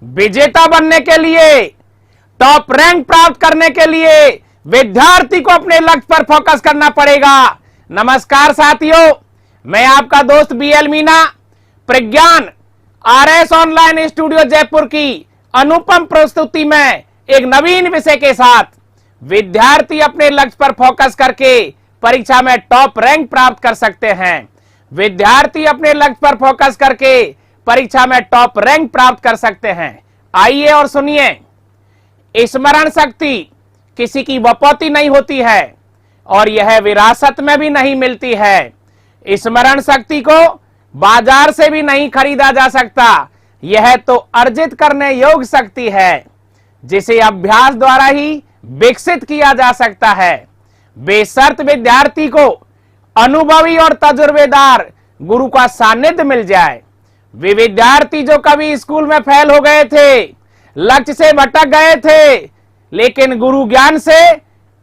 विजेता बनने के लिए, टॉप रैंक प्राप्त करने के लिए विद्यार्थी को अपने लक्ष्य पर फोकस करना पड़ेगा। नमस्कार साथियों, मैं आपका दोस्त बीएल मीना प्रज्ञान आरएस ऑनलाइन स्टूडियो जयपुर की अनुपम प्रस्तुति में एक नवीन विषय के साथ विद्यार्थी अपने लक्ष्य पर फोकस करके परीक्षा में टॉप रैंक प्राप्त कर सकते हैं। विद्यार्थी अपने लक्ष्य पर फोकस करके परीक्षा में टॉप रैंक प्राप्त कर सकते हैं। आइए और सुनिए। स्मरण शक्ति किसी की बपौती नहीं होती है और यह विरासत में भी नहीं मिलती है। स्मरण शक्ति को बाजार से भी नहीं खरीदा जा सकता। यह तो अर्जित करने योग्य शक्ति है जिसे अभ्यास द्वारा ही विकसित किया जा सकता है। बेशर्त विद्यार्थी को अनुभवी और तजुर्बेदार गुरु का सानिध्य मिल जाए। वे विद्यार्थी जो कभी स्कूल में फेल हो गए थे, लक्ष्य से भटक गए थे, लेकिन गुरु ज्ञान से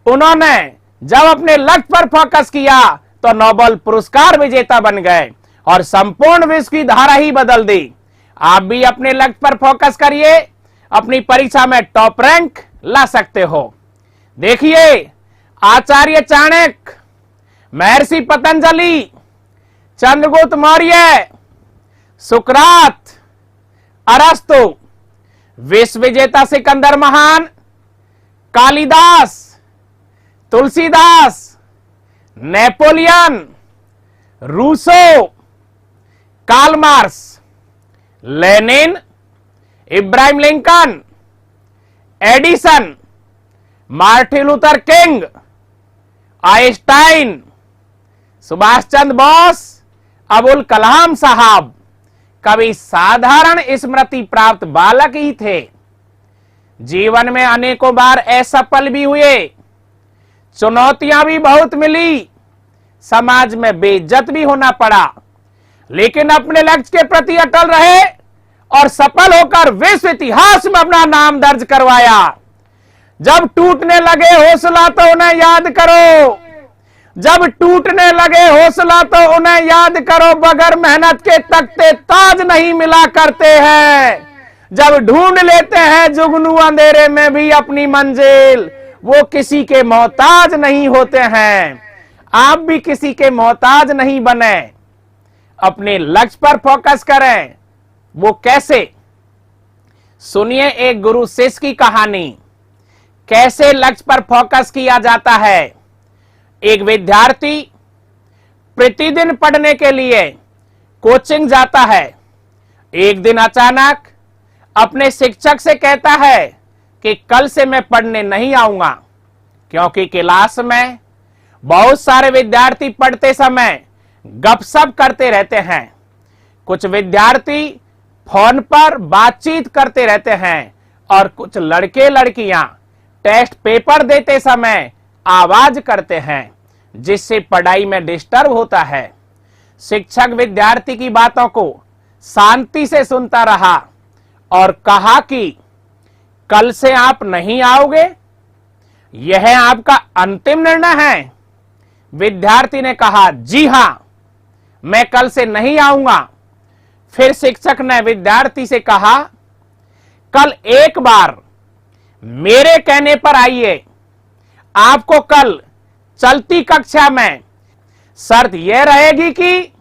उन्होंने जब अपने लक्ष्य पर फोकस किया तो नोबेल पुरस्कार विजेता बन गए और संपूर्ण विश्व की धारा ही बदल दी। आप भी अपने लक्ष्य पर फोकस करिए, अपनी परीक्षा में टॉप रैंक ला सकते हो। देखिए, आचार्य चाणक्य, महर्षि पतंजलि, चंद्रगुप्त मौर्य, सुकरात, अरस्तु, विश्व विजेता सिकंदर महान, Kalidas, Tulsidas, Napoleon, Rousseau, Karl Marx, Lenin, Abraham Lincoln, Edison, Martin Luther King, Einstein, Subhash Chandra Bose, Abul Kalam साहब कभी साधारण स्मृति प्राप्त बालक ही थे। जीवन में अनेकों बार असफल भी हुए, चुनौतियां भी बहुत मिली, समाज में बेइज्जत भी होना पड़ा, लेकिन अपने लक्ष्य के प्रति अटल रहे और सफल होकर विश्व इतिहास में अपना नाम दर्ज करवाया। जब टूटने लगे हौसला तो उन्हें याद करो, जब टूटने लगे हौसला तो उन्हें याद करो, बगैर मेहनत के तख्ते ताज नहीं मिला करते हैं। जब ढूंढ लेते हैं जुगनू अंधेरे में भी अपनी मंजिल, वो किसी के मोहताज नहीं होते हैं। आप भी किसी के मोहताज नहीं बने, अपने लक्ष्य पर फोकस करें। वो कैसे? सुनिए एक गुरु शिष्य की कहानी। कैसे लक्ष्य पर फोकस किया जाता है। एक विद्यार्थी प्रतिदिन पढ़ने के लिए कोचिंग जाता है। एक दिन अचानक अपने शिक्षक से कहता है कि कल से मैं पढ़ने नहीं आऊंगा, क्योंकि क्लास में बहुत सारे विद्यार्थी पढ़ते समय गपशप करते रहते हैं। कुछ विद्यार्थी फोन पर बातचीत करते रहते हैं और कुछ लड़के लड़कियां टेस्ट पेपर देते समय आवाज करते हैं, जिससे पढ़ाई में डिस्टर्ब होता है। शिक्षक विद्यार्थी की बातों को शांति से सुनता रहा और कहा कि कल से आप नहीं आओगे, यह आपका अंतिम निर्णय है। विद्यार्थी ने कहा, जी हां, मैं कल से नहीं आऊंगा। फिर शिक्षक ने विद्यार्थी से कहा, कल एक बार मेरे कहने पर आइए। आपको कल चलती कक्षा में शर्त यह रहेगी कि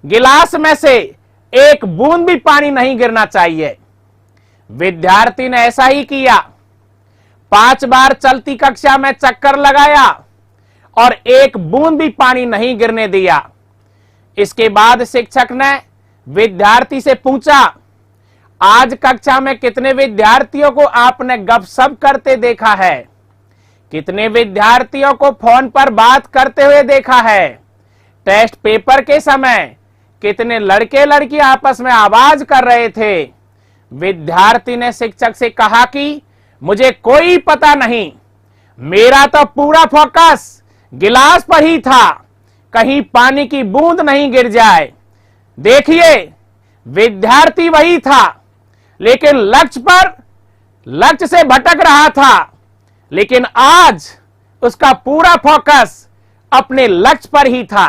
गिलास में से एक बूंद भी पानी नहीं गिरना चाहिए। विद्यार्थी ने ऐसा ही किया। 5 बार चलती कक्षा में चक्कर लगाया और एक बूंद भी पानी नहीं गिरने दिया। इसके बाद शिक्षक ने विद्यार्थी से पूछा, आज कक्षा में कितने विद्यार्थियों को आपने गपशप करते देखा है? कितने विद्यार्थियों को फोन पर बात करते हुए देखा है? टेस्ट पेपर के समय कितने लड़के लड़की आपस में आवाज कर रहे थे? विद्यार्थी ने शिक्षक से कहा कि मुझे कोई पता नहीं, मेरा तो पूरा फोकस गिलास पर ही था, कहीं पानी की बूंद नहीं गिर जाए। देखिए, विद्यार्थी वही था, लेकिन लक्ष्य से भटक रहा था, लेकिन आज उसका पूरा फोकस अपने लक्ष्य पर ही था।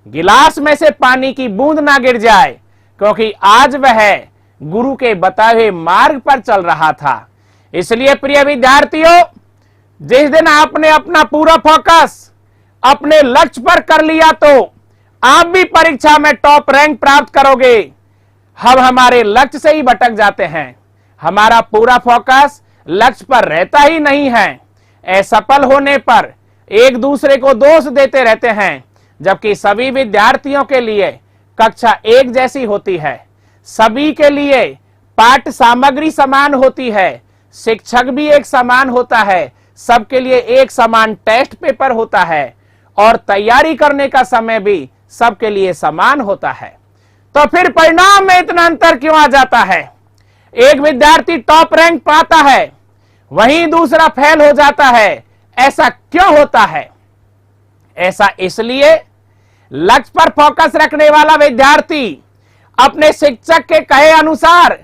गिलास में से पानी की बूंद ना गिर जाए, क्योंकि आज वह गुरु के बताए हुए मार्ग पर चल रहा था। इसलिए प्रिय विद्यार्थियों, जिस दिन आपने अपना पूरा फोकस अपने लक्ष्य पर कर लिया तो आप भी परीक्षा में टॉप रैंक प्राप्त करोगे। हम हमारे लक्ष्य से ही भटक जाते हैं, हमारा पूरा फोकस लक्ष्य पर रहता ही नहीं है। असफल होने पर एक दूसरे को दोष देते रहते हैं, जबकि सभी विद्यार्थियों के लिए कक्षा एक जैसी होती है। सभी के लिए पाठ सामग्री समान होती है, शिक्षक भी एक समान होता है, सबके लिए एक समान टेस्ट पेपर होता है और तैयारी करने का समय भी सबके लिए समान होता है। तो फिर परिणाम में इतना अंतर क्यों आ जाता है? एक विद्यार्थी टॉप रैंक पाता है, वहीं दूसरा फेल हो जाता है। ऐसा क्यों होता है? ऐसा इसलिए लक्ष्य पर फोकस रखने वाला विद्यार्थी अपने शिक्षक के कहे अनुसार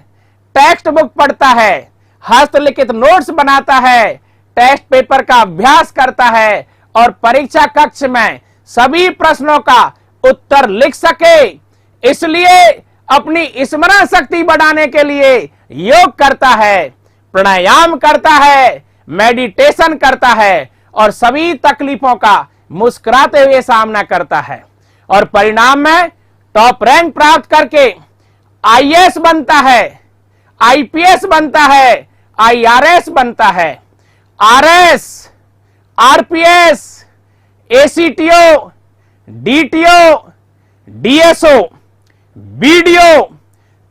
टेक्स्ट बुक पढ़ता है, हस्तलिखित नोट्स बनाता है, टेस्ट पेपर का अभ्यास करता है और परीक्षा कक्ष में सभी प्रश्नों का उत्तर लिख सके। इसलिए अपनी स्मरण शक्ति बढ़ाने के लिए योग करता है, प्राणायाम करता है, मेडिटेशन करता है और सभी तकलीफों का मुस्कुराते हुए सामना करता है और परिणाम में टॉप रैंक प्राप्त करके आईएएस बनता है, आईपीएस बनता है, आईआरएस बनता है, RS, RPS, ACTO, DTO, DSO, BDO,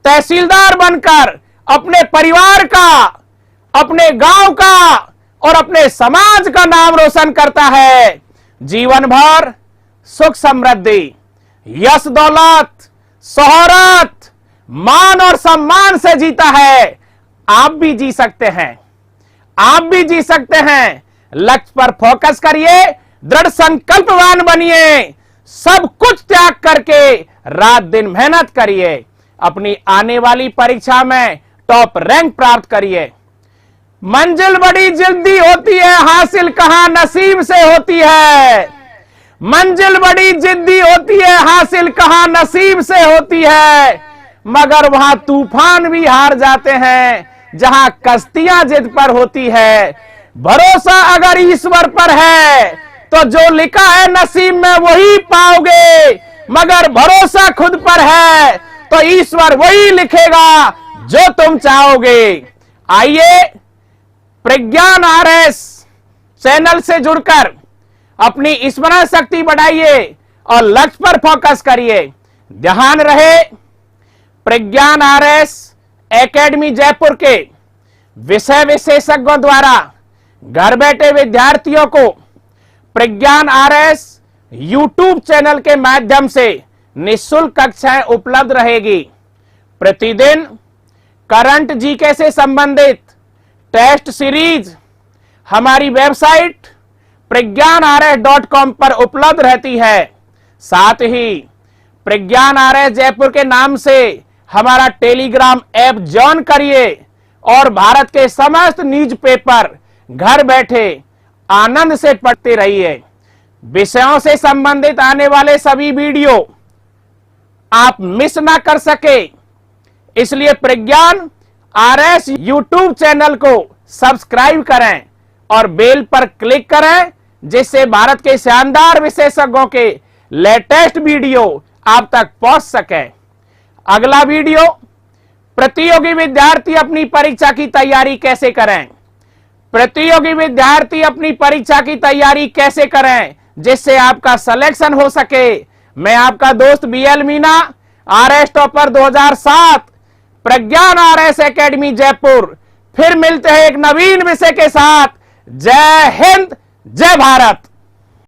तहसीलदार बनकर अपने परिवार का, अपने गांव का और अपने समाज का नाम रोशन करता है। जीवन भर सुख समृद्धि, यश दौलत, शोहरत, मान और सम्मान से जीता है। आप भी जी सकते हैं, आप भी जी सकते हैं। लक्ष्य पर फोकस करिए, दृढ़ संकल्पवान बनिए, सब कुछ त्याग करके रात दिन मेहनत करिए, अपनी आने वाली परीक्षा में टॉप रैंक प्राप्त करिए। मंजिल बड़ी जल्दी होती है, हासिल कहां नसीब से होती है। मंजिल बड़ी जिद्दी होती है, हासिल कहां नसीब से होती है। मगर वहां तूफान भी हार जाते हैं जहां कश्तियां जिद पर होती है। भरोसा अगर ईश्वर पर है तो जो लिखा है नसीब में वही पाओगे, मगर भरोसा खुद पर है तो ईश्वर वही लिखेगा जो तुम चाहोगे। आइए प्रज्ञान आरएस चैनल से जुड़कर अपनी स्मरण शक्ति बढ़ाइए और लक्ष्य पर फोकस करिए। ध्यान रहे, प्रज्ञान आरएस एकेडमी जयपुर के विषय विशेषज्ञों द्वारा घर बैठे विद्यार्थियों को प्रज्ञान आरएस यूट्यूब चैनल के माध्यम से निःशुल्क कक्षाएं उपलब्ध रहेगी। प्रतिदिन करंट जीके से संबंधित टेस्ट सीरीज हमारी वेबसाइट pragyanrs.com पर उपलब्ध रहती है। साथ ही प्रज्ञान आरएस जयपुर के नाम से हमारा टेलीग्राम ऐप ज्वाइन करिए और भारत के समस्त न्यूज पेपर घर बैठे आनंद से पढ़ते रहिए। विषयों से संबंधित आने वाले सभी वीडियो आप मिस ना कर सके, इसलिए प्रज्ञान आरएस यूट्यूब चैनल को सब्सक्राइब करें और बेल पर क्लिक करें, जिससे भारत के शानदार विशेषज्ञों के लेटेस्ट वीडियो आप तक पहुंच सके। अगला वीडियो, प्रतियोगी विद्यार्थी अपनी परीक्षा की तैयारी कैसे करें। प्रतियोगी विद्यार्थी अपनी परीक्षा की तैयारी कैसे करें जिससे आपका सिलेक्शन हो सके। मैं आपका दोस्त बीएल मीना, आरएस टॉपर 2007, प्रज्ञान आरएस एकेडमी जयपुर। फिर मिलते हैं एक नवीन विषय के साथ। जय हिंद, जय भारत।